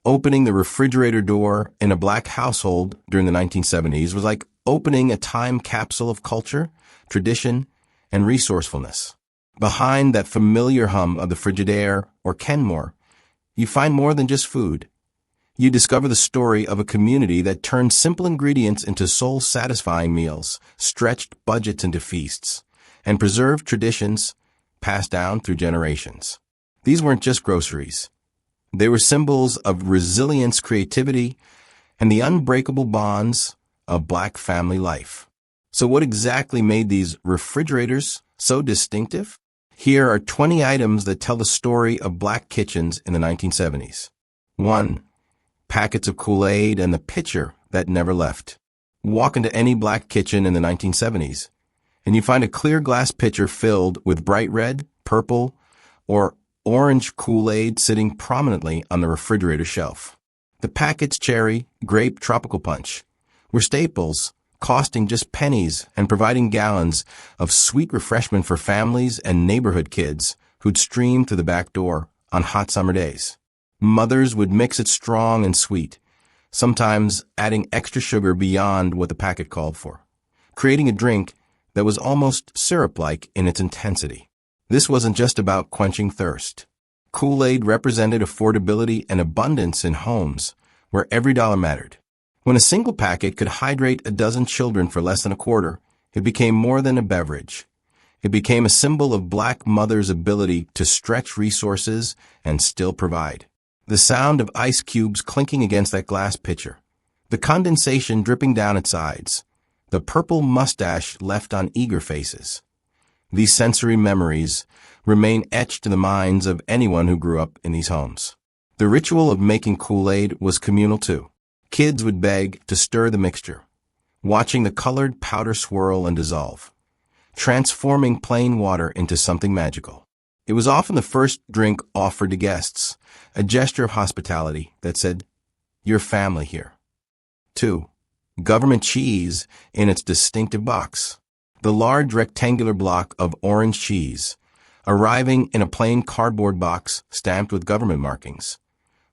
Opening the refrigerator door in a black household during the 1970s was like opening a time capsule of culture, tradition, and resourcefulness. Behind that familiar hum of the Frigidaire or Kenmore, you find more than just food. You discover the story of a community that turned simple ingredients into soul-satisfying meals, stretched budgets into feasts, and preserved traditions passed down through generations. These weren't just groceries. They were symbols of resilience, creativity, and the unbreakable bonds of Black family life. So what exactly made these refrigerators so distinctive? Here are 20 items that tell the story of Black kitchens in the 1970s. 1. Packets of Kool-Aid and the pitcher that never left. Walk into any Black kitchen in the 1970s, and you find a clear glass pitcher filled with bright red, purple, or orange Kool-Aid sitting prominently on the refrigerator shelf. The packets cherry, grape, tropical punch were staples, costing just pennies and providing gallons of sweet refreshment for families and neighborhood kids who'd stream through the back door on hot summer days. Mothers would mix it strong and sweet, sometimes adding extra sugar beyond what the packet called for, creating a drink that was almost syrup-like in its intensity. This wasn't just about quenching thirst. Kool-Aid represented affordability and abundance in homes where every dollar mattered. When a single packet could hydrate a dozen children for less than a quarter, it became more than a beverage. It became a symbol of Black mothers' ability to stretch resources and still provide. The sound of ice cubes clinking against that glass pitcher, the condensation dripping down its sides, the purple mustache left on eager faces. These sensory memories remain etched in the minds of anyone who grew up in these homes. The ritual of making Kool-Aid was communal too. Kids would beg to stir the mixture, watching the colored powder swirl and dissolve, transforming plain water into something magical. It was often the first drink offered to guests, a gesture of hospitality that said, "You're family here." 2. Government cheese in its distinctive box. The large rectangular block of orange cheese, arriving in a plain cardboard box stamped with government markings,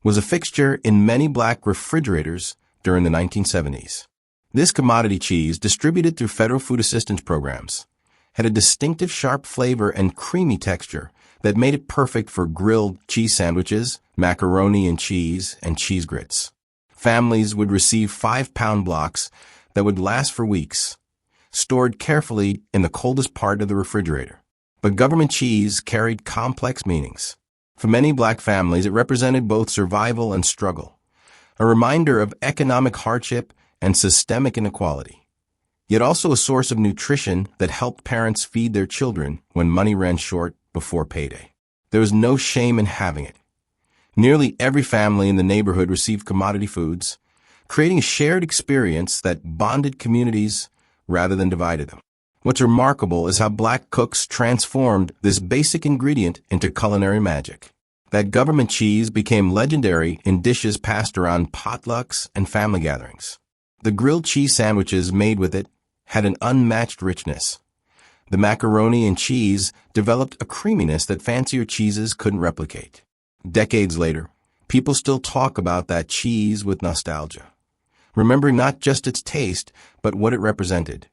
was a fixture in many Black refrigerators during the 1970s. This commodity cheese, distributed through federal food assistance programs, had a distinctive sharp flavor and creamy texture that made it perfect for grilled cheese sandwiches, macaroni and cheese grits. Families would receive 5-pound blocks that would last for weeks, stored carefully in the coldest part of the refrigerator. But government cheese carried complex meanings. For many Black families, it represented both survival and struggle, a reminder of economic hardship and systemic inequality, yet also a source of nutrition that helped parents feed their children when money ran short before payday. There was no shame in having it. Nearly every family in the neighborhood received commodity foods, creating a shared experience that bonded communities rather than divided them. What's remarkable is how Black cooks transformed this basic ingredient into culinary magic. That government cheese became legendary in dishes passed around potlucks and family gatherings. The grilled cheese sandwiches made with it had an unmatched richness. The macaroni and cheese developed a creaminess that fancier cheeses couldn't replicate. Decades later, people still talk about that cheese with nostalgia, remembering not just its taste, but what it represented.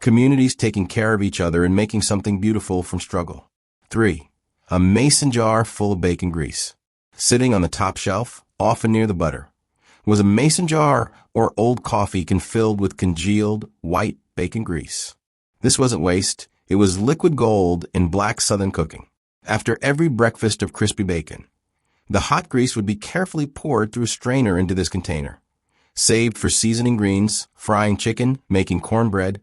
Communities taking care of each other and making something beautiful from struggle. 3. A mason jar full of bacon grease. Sitting on the top shelf, often near the butter, was a mason jar or old coffee can filled with congealed white bacon grease. This wasn't waste. It was liquid gold in Black Southern cooking. After every breakfast of crispy bacon, the hot grease would be carefully poured through a strainer into this container, saved for seasoning greens, frying chicken, making cornbread,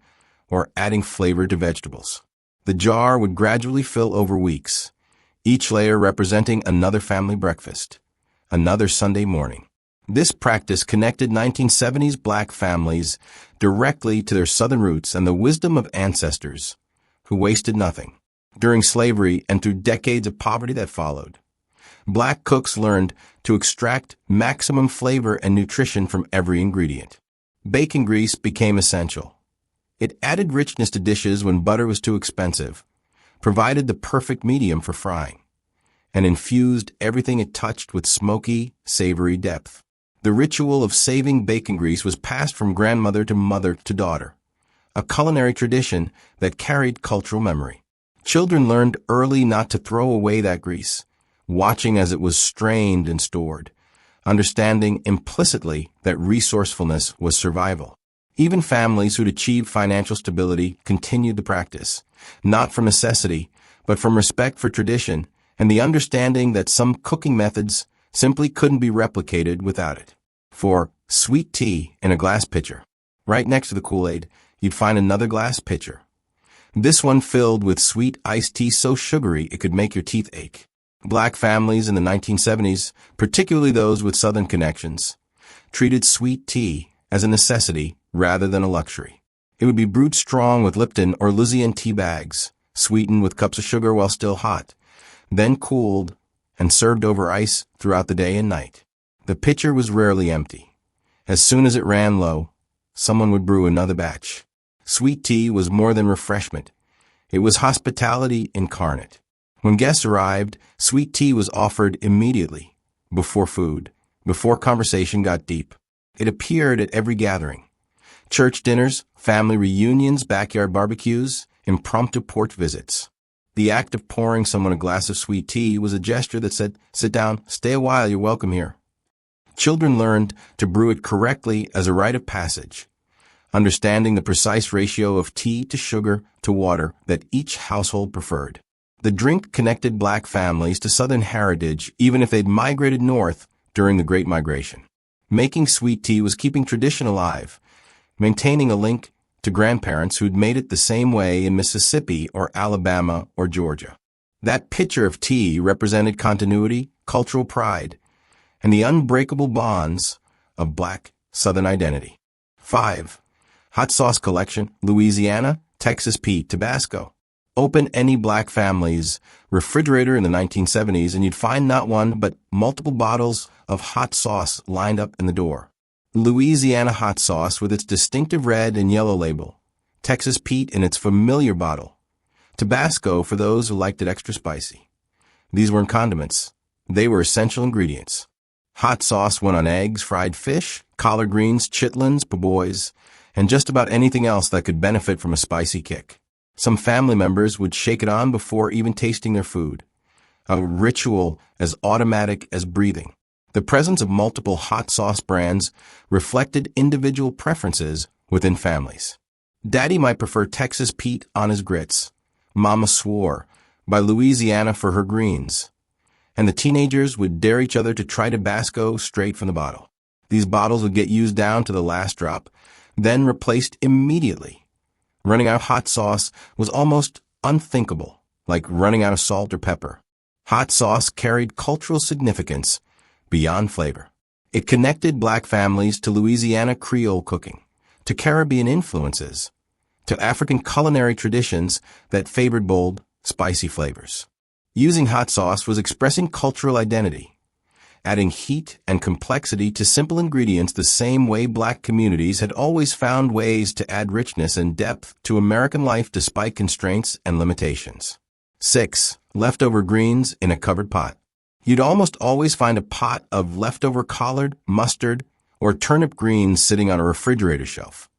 or adding flavor to vegetables. The jar would gradually fill over weeks, each layer representing another family breakfast, another Sunday morning. This practice connected 1970s Black families directly to their Southern roots and the wisdom of ancestors who wasted nothing. During slavery and through decades of poverty that followed, Black cooks learned to extract maximum flavor and nutrition from every ingredient. Bacon grease became essential. It added richness to dishes when butter was too expensive, provided the perfect medium for frying, and infused everything it touched with smoky, savory depth. The ritual of saving bacon grease was passed from grandmother to mother to daughter, a culinary tradition that carried cultural memory. Children learned early not to throw away that grease, watching as it was strained and stored, understanding implicitly that resourcefulness was survival. Even families who'd achieved financial stability continued the practice, not from necessity, but from respect for tradition and the understanding that some cooking methods simply couldn't be replicated without it. For sweet tea in a glass pitcher. Right next to the Kool-Aid, you'd find another glass pitcher. This one filled with sweet iced tea so sugary it could make your teeth ache. Black families in the 1970s, particularly those with Southern connections, treated sweet tea as a necessity rather than a luxury. It would be brewed strong with Lipton or Louisiana tea bags, sweetened with cups of sugar while still hot, then cooled and served over ice throughout the day and night. The pitcher was rarely empty. As soon as it ran low, someone would brew another batch. Sweet tea was more than refreshment. It was hospitality incarnate. When guests arrived, sweet tea was offered immediately, before food, before conversation got deep. It appeared at every gathering. Church dinners, family reunions, backyard barbecues, impromptu porch visits. The act of pouring someone a glass of sweet tea was a gesture that said, "Sit down, stay a while, you're welcome here." Children learned to brew it correctly as a rite of passage, understanding the precise ratio of tea to sugar to water that each household preferred. The drink connected Black families to Southern heritage even if they'd migrated north during the Great Migration. Making sweet tea was keeping tradition alive, maintaining a link to grandparents who'd made it the same way in Mississippi or Alabama or Georgia. That pitcher of tea represented continuity, cultural pride, and the unbreakable bonds of Black Southern identity. 5. Hot sauce collection, Louisiana, Texas Pete, Tabasco. Open any Black family's refrigerator in the 1970s and you'd find not one but multiple bottles of hot sauce lined up in the door. Louisiana hot sauce with its distinctive red and yellow label, Texas Pete in its familiar bottle, Tabasco for those who liked it extra spicy. These weren't condiments. They were essential ingredients. Hot sauce went on eggs, fried fish, collard greens, chitlins, po' boys, and just about anything else that could benefit from a spicy kick. Some family members would shake it on before even tasting their food, a ritual as automatic as breathing. The presence of multiple hot sauce brands reflected individual preferences within families. Daddy might prefer Texas Pete on his grits, Mama swore by Louisiana for her greens, and the teenagers would dare each other to try Tabasco straight from the bottle. These bottles would get used down to the last drop, then replaced immediately. Running out of hot sauce was almost unthinkable, like running out of salt or pepper. Hot sauce carried cultural significance beyond flavor. It connected Black families to Louisiana Creole cooking, to Caribbean influences, to African culinary traditions that favored bold, spicy flavors. Using hot sauce was expressing cultural identity, adding heat and complexity to simple ingredients the same way Black communities had always found ways to add richness and depth to American life despite constraints and limitations. 6. Leftover greens in a covered pot. You'd almost always find a pot of leftover collard, mustard, or turnip greens sitting on a refrigerator shelf,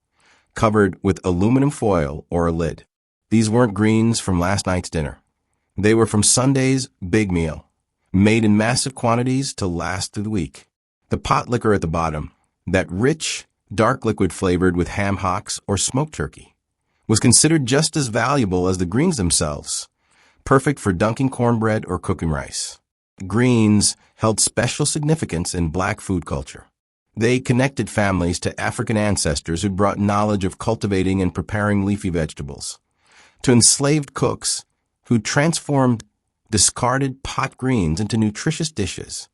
covered with aluminum foil or a lid. These weren't greens from last night's dinner. They were from Sunday's big meal, made in massive quantities to last through the week. The pot liquor at the bottom, that rich, dark liquid flavored with ham hocks or smoked turkey, was considered just as valuable as the greens themselves, perfect for dunking cornbread or cooking rice. Greens held special significance in Black food culture. They connected families to African ancestors who brought knowledge of cultivating and preparing leafy vegetables, to enslaved cooks who transformed discarded pot greens into nutritious dishes,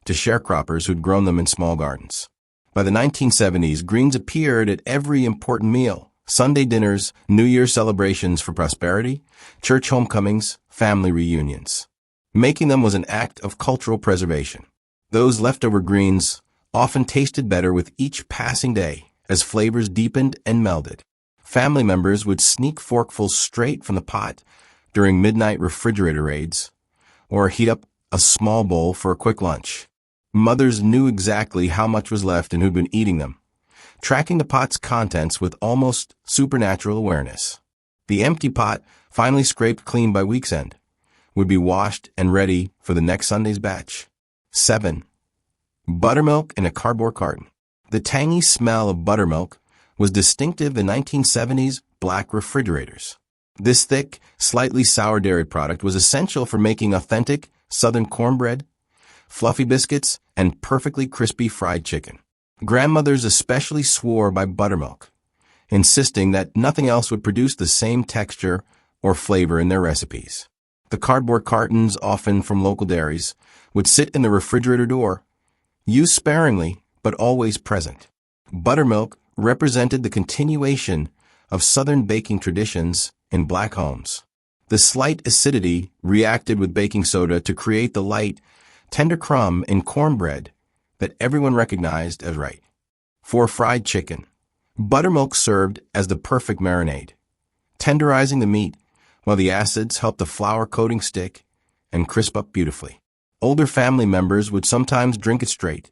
to sharecroppers who'd grown them in small gardens. By the 1970s, greens appeared at every important meal: Sunday dinners, New Year's celebrations for prosperity, church homecomings, family reunions. Making them was an act of cultural preservation. Those leftover greens often tasted better with each passing day as flavors deepened and melded. Family members would sneak forkfuls straight from the pot during midnight refrigerator raids, or heat up a small bowl for a quick lunch. Mothers knew exactly how much was left and who'd been eating them, tracking the pot's contents with almost supernatural awareness. The empty pot, finally scraped clean by week's end, would be washed and ready for the next Sunday's batch. 7. Buttermilk in a cardboard carton. The tangy smell of buttermilk was distinctive in 1970s black refrigerators. This thick, slightly sour dairy product was essential for making authentic Southern cornbread, fluffy biscuits, and perfectly crispy fried chicken. Grandmothers especially swore by buttermilk, insisting that nothing else would produce the same texture or flavor in their recipes. The cardboard cartons, often from local dairies, would sit in the refrigerator door, used sparingly but always present. Buttermilk represented the continuation of Southern baking traditions in black homes. The slight acidity reacted with baking soda to create the light, tender crumb in cornbread that everyone recognized as right. For fried chicken, buttermilk served as the perfect marinade, tenderizing the meat while the acids helped the flour coating stick and crisp up beautifully. Older family members would sometimes drink it straight,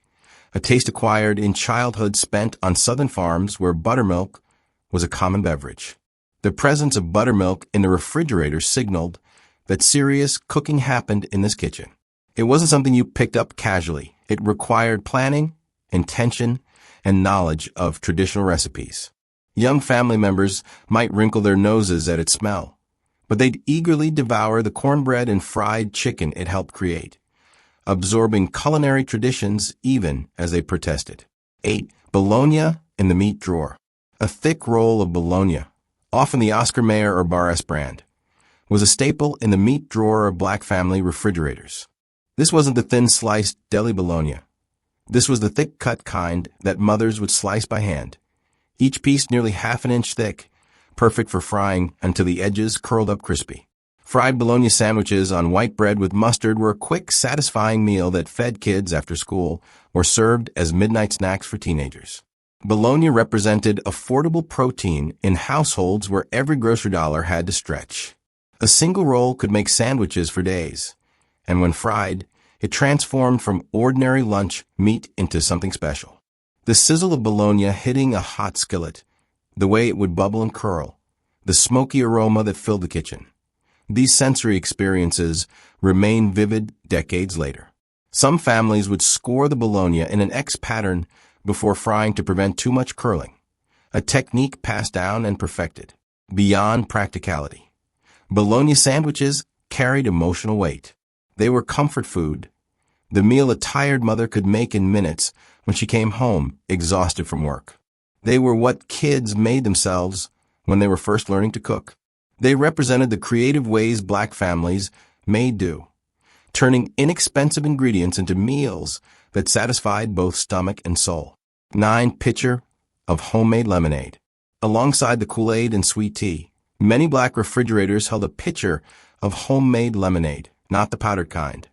a taste acquired in childhood spent on Southern farms where buttermilk was a common beverage. The presence of buttermilk in the refrigerator signaled that serious cooking happened in this kitchen. It wasn't something you picked up casually. It required planning, intention, and knowledge of traditional recipes. Young family members might wrinkle their noses at its smell, but they'd eagerly devour the cornbread and fried chicken it helped create, absorbing culinary traditions even as they protested. 8. Bologna in the meat drawer. A thick roll of bologna, often the Oscar Mayer or Bar S brand, was a staple in the meat drawer of black family refrigerators. This wasn't the thin-sliced deli bologna. This was the thick-cut kind that mothers would slice by hand, each piece nearly half an inch thick, perfect for frying until the edges curled up crispy. Fried bologna sandwiches on white bread with mustard were a quick, satisfying meal that fed kids after school or served as midnight snacks for teenagers. Bologna represented affordable protein in households where every grocery dollar had to stretch. A single roll could make sandwiches for days, and when fried, it transformed from ordinary lunch meat into something special. The sizzle of bologna hitting a hot skillet, the way it would bubble and curl, the smoky aroma that filled the kitchen. These sensory experiences remain vivid decades later. Some families would score the bologna in an X pattern before frying to prevent too much curling, a technique passed down and perfected. Beyond practicality, bologna sandwiches carried emotional weight. They were comfort food, the meal a tired mother could make in minutes when she came home exhausted from work. They were what kids made themselves when they were first learning to cook. They represented the creative ways black families made do, turning inexpensive ingredients into meals that satisfied both stomach and soul. 9. Pitcher of homemade lemonade. Alongside the Kool-Aid and sweet tea, many black refrigerators held a pitcher of homemade lemonade, not the powdered kind,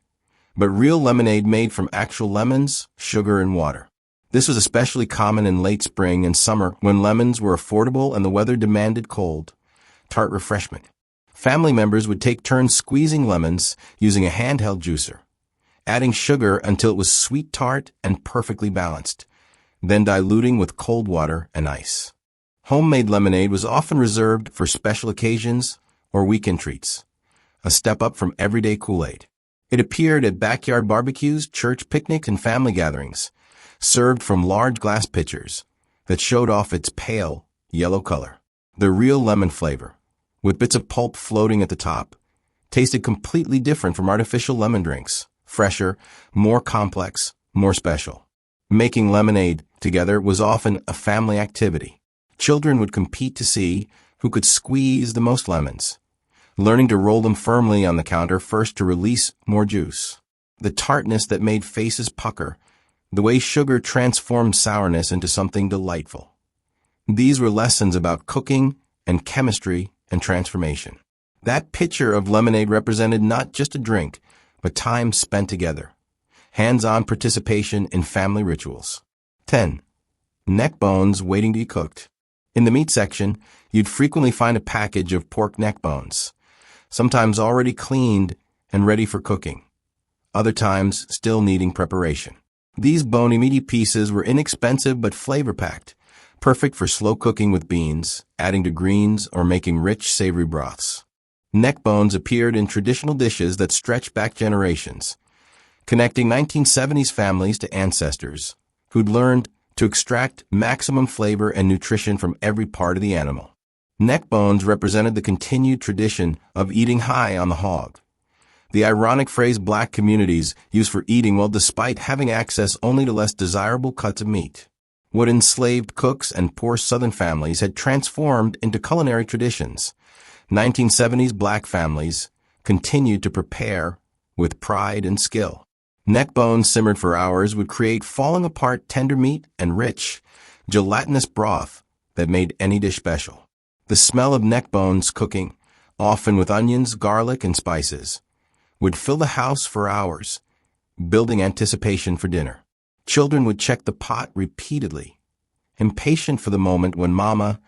but real lemonade made from actual lemons, sugar, and water. This was especially common in late spring and summer when lemons were affordable and the weather demanded cold, tart refreshment. Family members would take turns squeezing lemons using a handheld juicer, adding sugar until it was sweet tart and perfectly balanced, then diluting with cold water and ice. Homemade lemonade was often reserved for special occasions or weekend treats, a step up from everyday Kool-Aid. It appeared at backyard barbecues, church picnics, and family gatherings, served from large glass pitchers that showed off its pale yellow color. The real lemon flavor, with bits of pulp floating at the top, tasted completely different from artificial lemon drinks, fresher, more complex, more special. Making lemonade together was often a family activity. Children would compete to see who could squeeze the most lemons, learning to roll them firmly on the counter first to release more juice. The tartness that made faces pucker, the way sugar transformed sourness into something delightful. These were lessons about cooking and chemistry and transformation. That pitcher of lemonade represented not just a drink, but time spent together, hands-on participation in family rituals. 10. Neck bones waiting to be cooked. In the meat section, you'd frequently find a package of pork neck bones, sometimes already cleaned and ready for cooking. other times still needing preparation. These bony, meaty pieces were inexpensive but flavor-packed, perfect for slow cooking with beans, adding to greens, or making rich, savory broths. Neck bones appeared in traditional dishes that stretched back generations, connecting 1970s families to ancestors who'd learned to extract maximum flavor and nutrition from every part of the animal. Neck bones represented the continued tradition of eating high on the hog. The ironic phrase black communities used for eating well despite having access only to less desirable cuts of meat. What enslaved cooks and poor Southern families had transformed into culinary traditions. 1970s black families continued to prepare with pride and skill. Neck bones simmered for hours would create falling apart tender meat and rich, gelatinous broth that made any dish special. The smell of neck bones cooking, often with onions, garlic, and spices, would fill the house for hours, building anticipation for dinner. Children would check the pot repeatedly, impatient for the moment when Mama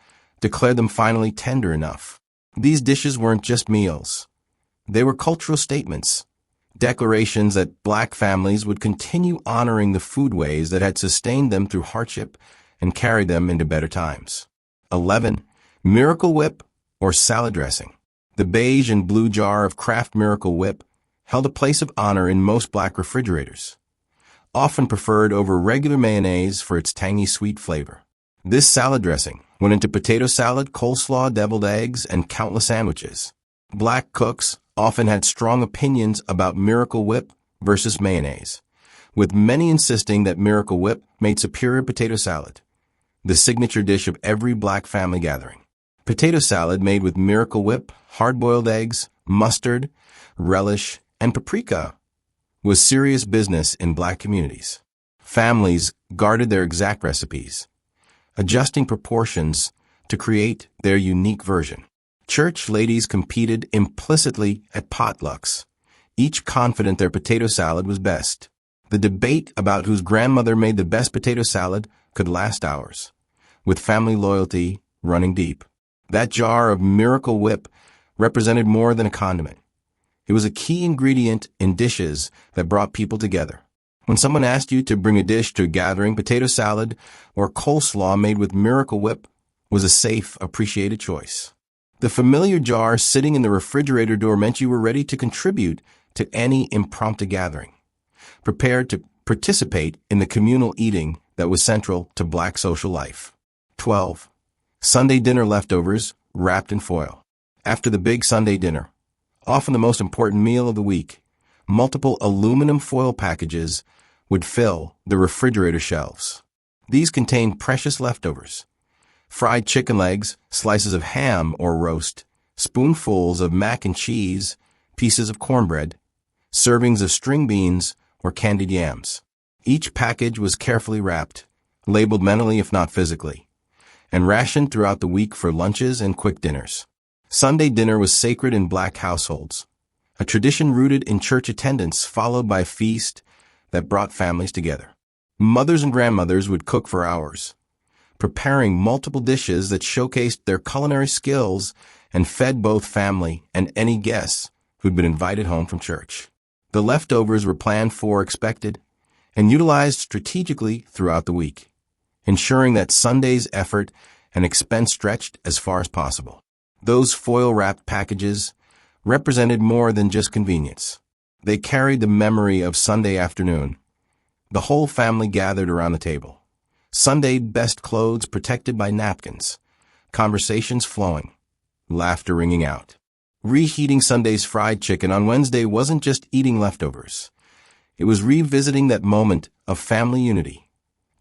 declared them finally tender enough. These dishes weren't just meals. They were cultural statements, declarations that black families would continue honoring the foodways that had sustained them through hardship and carried them into better times. 11. Miracle Whip or salad dressing. The beige and blue jar of Kraft Miracle Whip held a place of honor in most black refrigerators, often preferred over regular mayonnaise for its tangy sweet flavor. This salad dressing went into potato salad, coleslaw, deviled eggs, and countless sandwiches. Black cooks often had strong opinions about Miracle Whip versus mayonnaise, with many insisting that Miracle Whip made superior potato salad, the signature dish of every black family gathering. Potato salad made with Miracle Whip, hard-boiled eggs, mustard, relish, and paprika was serious business in black communities. Families guarded their exact recipes, adjusting proportions to create their unique version. Church ladies competed implicitly at potlucks, each confident their potato salad was best. The debate about whose grandmother made the best potato salad could last hours, with family loyalty running deep. That jar of Miracle Whip represented more than a condiment. It was a key ingredient in dishes that brought people together. When someone asked you to bring a dish to a gathering, potato salad or coleslaw made with Miracle Whip was a safe, appreciated choice. The familiar jar sitting in the refrigerator door meant you were ready to contribute to any impromptu gathering, prepared to participate in the communal eating that was central to black social life. 12. Sunday dinner leftovers wrapped in foil. After the big Sunday dinner, often the most important meal of the week, multiple aluminum foil packages would fill the refrigerator shelves. These contained precious leftovers: fried chicken legs, slices of ham or roast, spoonfuls of mac and cheese, pieces of cornbread, servings of string beans or candied yams. Each package was carefully wrapped, labeled mentally if not physically, and rationed throughout the week for lunches and quick dinners. Sunday dinner was sacred in black households, a tradition rooted in church attendance followed by a feast that brought families together. Mothers and grandmothers would cook for hours, preparing multiple dishes that showcased their culinary skills and fed both family and any guests who'd been invited home from church. The leftovers were planned for, expected, and utilized strategically throughout the week, ensuring that Sunday's effort and expense stretched as far as possible. Those foil-wrapped packages represented more than just convenience. They carried the memory of Sunday afternoon. The whole family gathered around the table. Sunday best clothes protected by napkins, conversations flowing, laughter ringing out. Reheating Sunday's fried chicken on Wednesday wasn't just eating leftovers. It was revisiting that moment of family unity,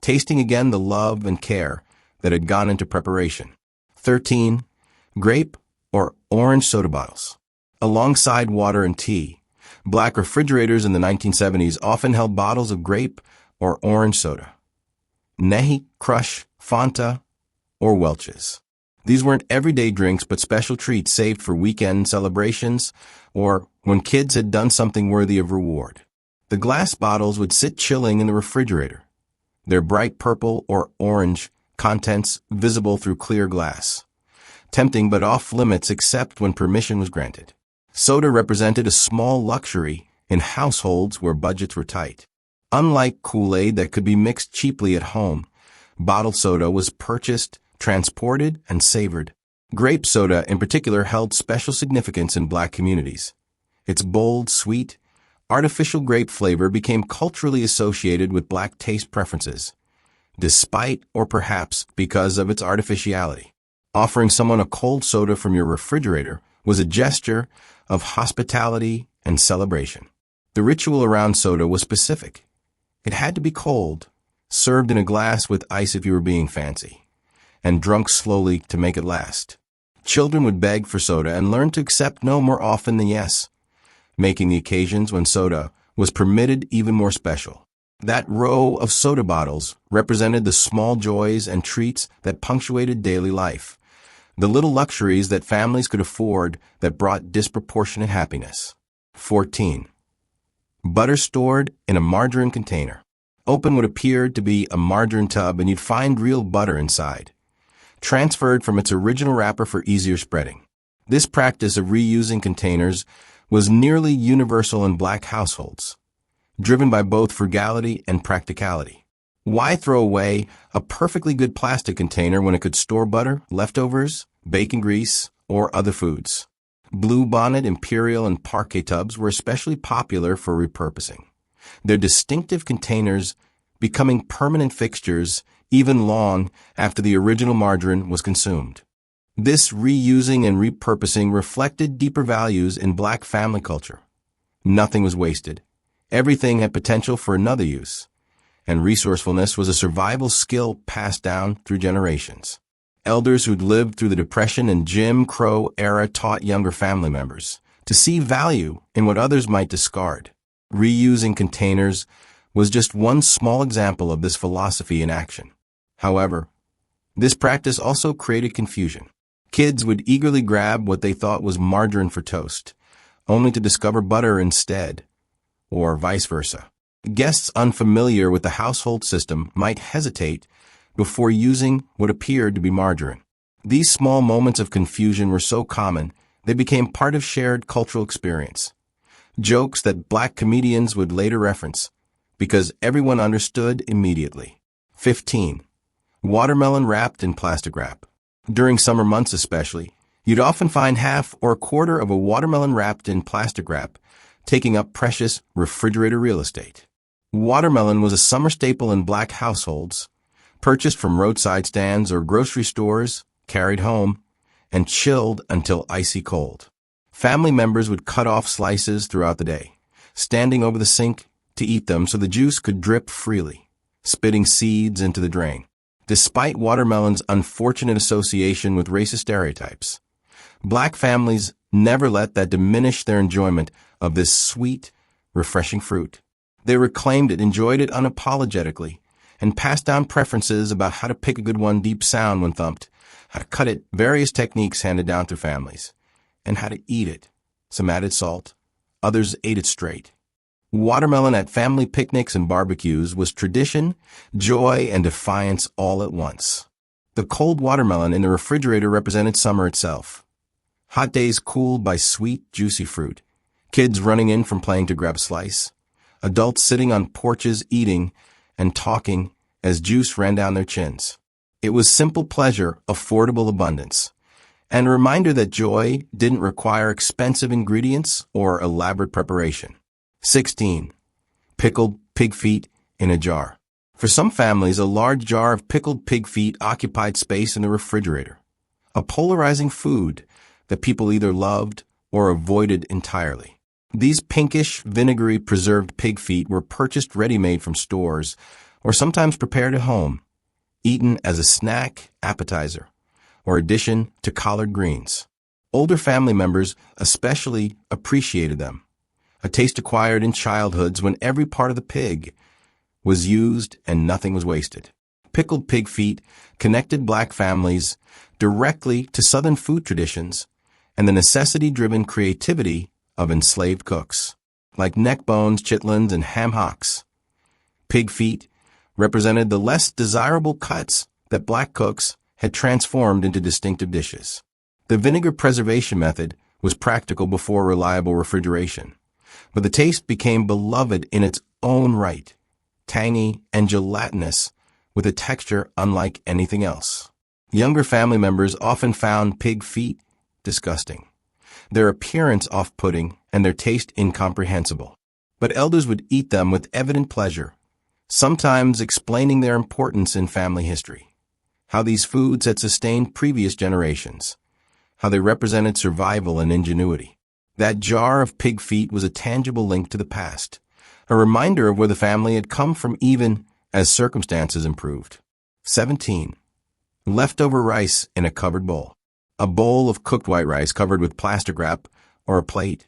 tasting again the love and care that had gone into preparation. 13. Grape or orange soda bottles. Alongside water and tea, black refrigerators in the 1970s often held bottles of grape or orange soda. Nehi, Crush, Fanta, or Welch's. These weren't everyday drinks but special treats saved for weekend celebrations or when kids had done something worthy of reward. The glass bottles would sit chilling in the refrigerator, their bright purple or orange contents visible through clear glass, tempting but off limits except when permission was granted. Soda represented a small luxury in households where budgets were tight. Unlike Kool-Aid that could be mixed cheaply at home, bottled soda was purchased, transported, and savored. Grape soda, in particular, held special significance in Black communities. Its bold, sweet, artificial grape flavor became culturally associated with Black taste preferences, despite or perhaps because of its artificiality. Offering someone a cold soda from your refrigerator was a gesture of hospitality and celebration. The ritual around soda was specific. It had to be cold, served in a glass with ice if you were being fancy, and drunk slowly to make it last. Children would beg for soda and learn to accept no more often than yes, making the occasions when soda was permitted even more special. That row of soda bottles represented the small joys and treats that punctuated daily life, the little luxuries that families could afford that brought disproportionate happiness. 14. Butter stored in a margarine container. Open what appeared to be a margarine tub and you'd find real butter inside, transferred from its original wrapper for easier spreading. This practice of reusing containers was nearly universal in Black households, driven by both frugality and practicality. Why throw away a perfectly good plastic container when it could store butter, leftovers, bacon grease, or other foods? Bluebonnet, Imperial, and Parquet tubs were especially popular for repurposing, their distinctive containers becoming permanent fixtures even long after the original margarine was consumed. This reusing and repurposing reflected deeper values in Black family culture. Nothing was wasted. Everything had potential for another use, and resourcefulness was a survival skill passed down through generations. Elders who'd lived through the Depression and Jim Crow era taught younger family members to see value in what others might discard. Reusing containers was just one small example of this philosophy in action. However, this practice also created confusion. Kids would eagerly grab what they thought was margarine for toast, only to discover butter instead, or vice versa. Guests unfamiliar with the household system might hesitate before using what appeared to be margarine. These small moments of confusion were so common, they became part of shared cultural experience. Jokes that Black comedians would later reference, because everyone understood immediately. 15. Watermelon wrapped in plastic wrap. During summer months especially, you'd often find half or a quarter of a watermelon wrapped in plastic wrap, taking up precious refrigerator real estate. Watermelon was a summer staple in Black households, purchased from roadside stands or grocery stores, carried home, and chilled until icy cold. Family members would cut off slices throughout the day, standing over the sink to eat them so the juice could drip freely, spitting seeds into the drain. Despite watermelon's unfortunate association with racist stereotypes, Black families never let that diminish their enjoyment of this sweet, refreshing fruit. They reclaimed it, enjoyed it unapologetically, and passed down preferences about how to pick a good one deep sound when thumped, how to cut it, various techniques handed down through families, and how to eat it. Some added salt, others ate it straight. Watermelon at family picnics and barbecues was tradition, joy, and defiance all at once. The cold watermelon in the refrigerator represented summer itself. Hot days cooled by sweet, juicy fruit. Kids running in from playing to grab a slice. Adults sitting on porches eating and talking as juice ran down their chins. It was simple pleasure, affordable abundance, and a reminder that joy didn't require expensive ingredients or elaborate preparation. 16. Pickled pig feet in a jar. For some families, a large jar of pickled pig feet occupied space in the refrigerator, a polarizing food that people either loved or avoided entirely. These pinkish, vinegary preserved pig feet were purchased ready-made from stores or sometimes prepared at home, eaten as a snack, appetizer, or addition to collard greens. Older family members especially appreciated them, a taste acquired in childhoods when every part of the pig was used and nothing was wasted. Pickled pig feet connected Black families directly to Southern food traditions and the necessity-driven creativity of enslaved cooks. Like neck bones, chitlins, and ham hocks, pig feet represented the less desirable cuts that Black cooks had transformed into distinctive dishes. The vinegar preservation method was practical before reliable refrigeration, but the taste became beloved in its own right, tangy and gelatinous, with a texture unlike anything else. Younger family members often found pig feet disgusting, their appearance off-putting, and their taste incomprehensible. But elders would eat them with evident pleasure, sometimes explaining their importance in family history, how these foods had sustained previous generations, how they represented survival and ingenuity. That jar of pig feet was a tangible link to the past, a reminder of where the family had come from even as circumstances improved. 17. Leftover rice in a covered bowl. A bowl of cooked white rice covered with plastic wrap or a plate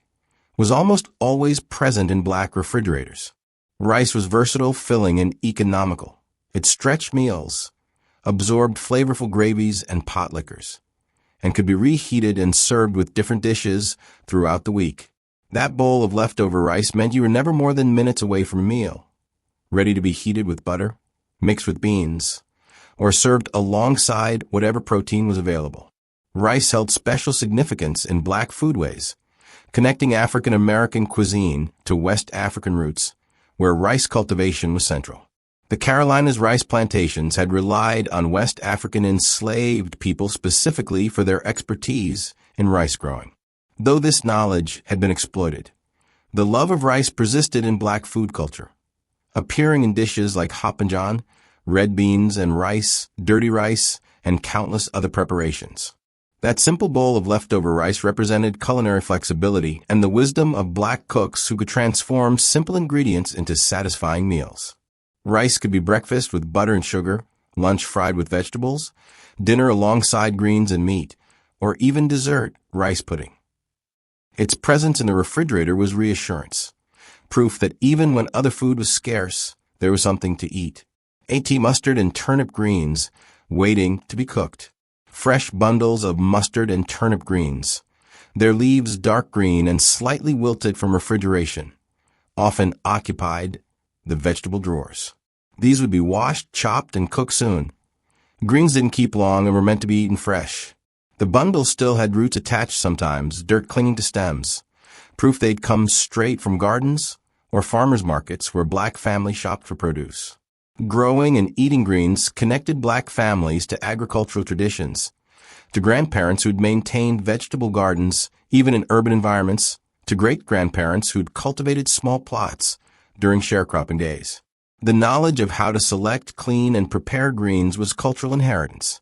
was almost always present in black refrigerators. Rice was versatile, filling, and economical. It stretched meals, absorbed flavorful gravies and pot liquors, and could be reheated and served with different dishes throughout the week. That bowl of leftover rice meant you were never more than minutes away from a meal, ready to be heated with butter, mixed with beans, or served alongside whatever protein was available. Rice held special significance in black foodways, connecting African American cuisine to West African roots, where rice cultivation was central. The Carolinas rice plantations had relied on West African enslaved people specifically for their expertise in rice growing. Though this knowledge had been exploited, the love of rice persisted in black food culture, appearing in dishes like hop and john, red beans and rice, dirty rice, and countless other preparations. That simple bowl of leftover rice represented culinary flexibility and the wisdom of black cooks who could transform simple ingredients into satisfying meals. Rice could be breakfast with butter and sugar, lunch fried with vegetables, dinner alongside greens and meat, or even dessert, rice pudding. Its presence in the refrigerator was reassurance, proof that even when other food was scarce, there was something to eat. A.T. mustard and turnip greens waiting to be cooked. Fresh bundles of mustard and turnip greens, their leaves dark green and slightly wilted from refrigeration, often occupied the vegetable drawers. These would be washed, chopped, and cooked soon. Greens didn't keep long and were meant to be eaten fresh. The bundles still had roots attached sometimes, dirt clinging to stems, proof they'd come straight from gardens or farmers markets where black families shopped for produce. Growing and eating greens connected black families to agricultural traditions, to grandparents who'd maintained vegetable gardens even in urban environments, to great-grandparents who'd cultivated small plots during sharecropping days. The knowledge of how to select, clean, and prepare greens was cultural inheritance,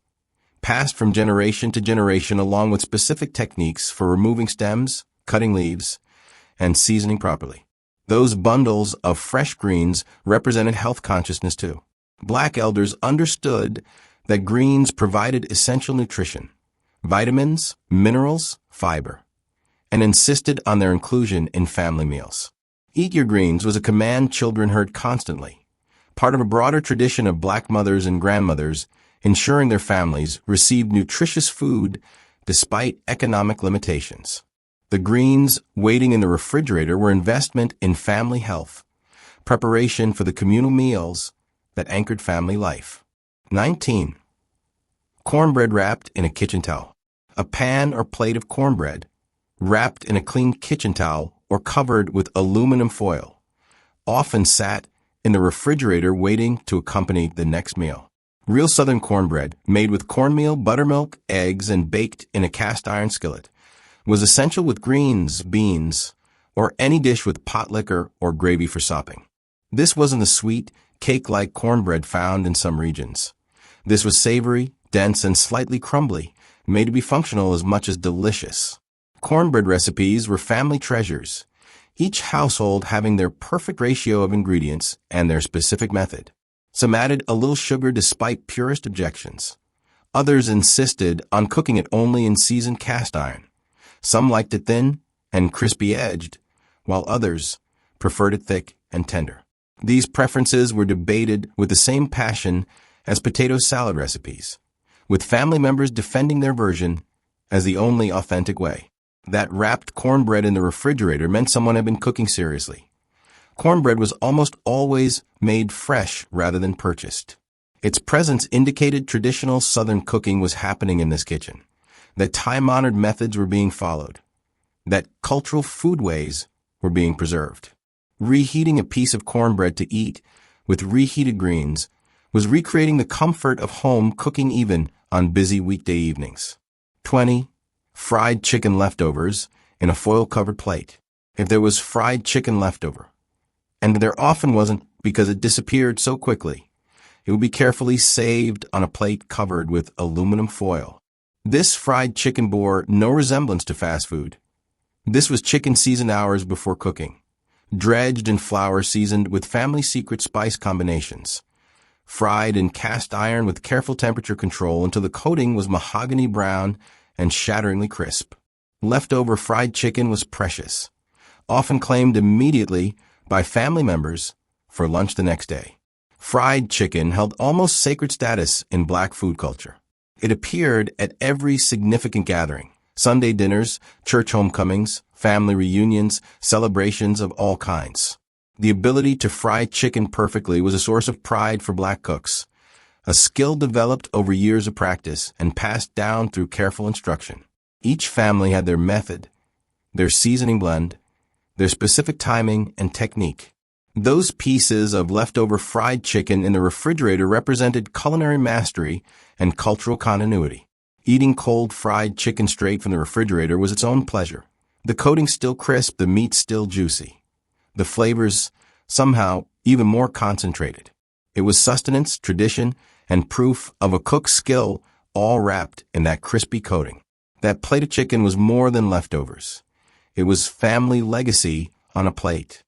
passed from generation to generation along with specific techniques for removing stems, cutting leaves, and seasoning properly. Those bundles of fresh greens represented health consciousness too. Black elders understood that greens provided essential nutrition, vitamins, minerals, fiber, and insisted on their inclusion in family meals. Eat your greens was a command children heard constantly, part of a broader tradition of black mothers and grandmothers ensuring their families received nutritious food despite economic limitations. The greens waiting in the refrigerator were investment in family health, preparation for the communal meals that anchored family life. 19. Cornbread wrapped in a kitchen towel. A pan or plate of cornbread wrapped in a clean kitchen towel or covered with aluminum foil often sat in the refrigerator waiting to accompany the next meal. Real Southern cornbread, made with cornmeal, buttermilk, eggs, and baked in a cast iron skillet, was essential with greens, beans, or any dish with pot liquor or gravy for sopping. This wasn't the sweet, cake-like cornbread found in some regions. This was savory, dense, and slightly crumbly, made to be functional as much as delicious. Cornbread recipes were family treasures, each household having their perfect ratio of ingredients and their specific method. Some added a little sugar despite purist objections. Others insisted on cooking it only in seasoned cast iron. Some liked it thin and crispy-edged, while others preferred it thick and tender. These preferences were debated with the same passion as potato salad recipes, with family members defending their version as the only authentic way. That wrapped cornbread in the refrigerator meant someone had been cooking seriously. Cornbread was almost always made fresh rather than purchased. Its presence indicated traditional Southern cooking was happening in this kitchen, that time-honored methods were being followed, that cultural foodways were being preserved. Reheating a piece of cornbread to eat with reheated greens was recreating the comfort of home cooking even on busy weekday evenings. 20. Fried chicken leftovers in a foil-covered plate. If there was fried chicken leftover, and there often wasn't because it disappeared so quickly, it would be carefully saved on a plate covered with aluminum foil. This fried chicken bore no resemblance to fast food. This was chicken seasoned hours before cooking, dredged in flour seasoned with family secret spice combinations, fried in cast iron with careful temperature control until the coating was mahogany brown and shatteringly crisp. Leftover fried chicken was precious, often claimed immediately by family members for lunch the next day. Fried chicken held almost sacred status in Black food culture. It appeared at every significant gathering: Sunday dinners, church homecomings, family reunions, celebrations of all kinds. The ability to fry chicken perfectly was a source of pride for Black cooks, a skill developed over years of practice and passed down through careful instruction. Each family had their method, their seasoning blend, their specific timing and technique. Those pieces of leftover fried chicken in the refrigerator represented culinary mastery and cultural continuity. Eating cold fried chicken straight from the refrigerator was its own pleasure. The coating still crisp, the meat still juicy. The flavors somehow even more concentrated. It was sustenance, tradition, and proof of a cook's skill, all wrapped in that crispy coating. That plate of chicken was more than leftovers. It was family legacy on a plate.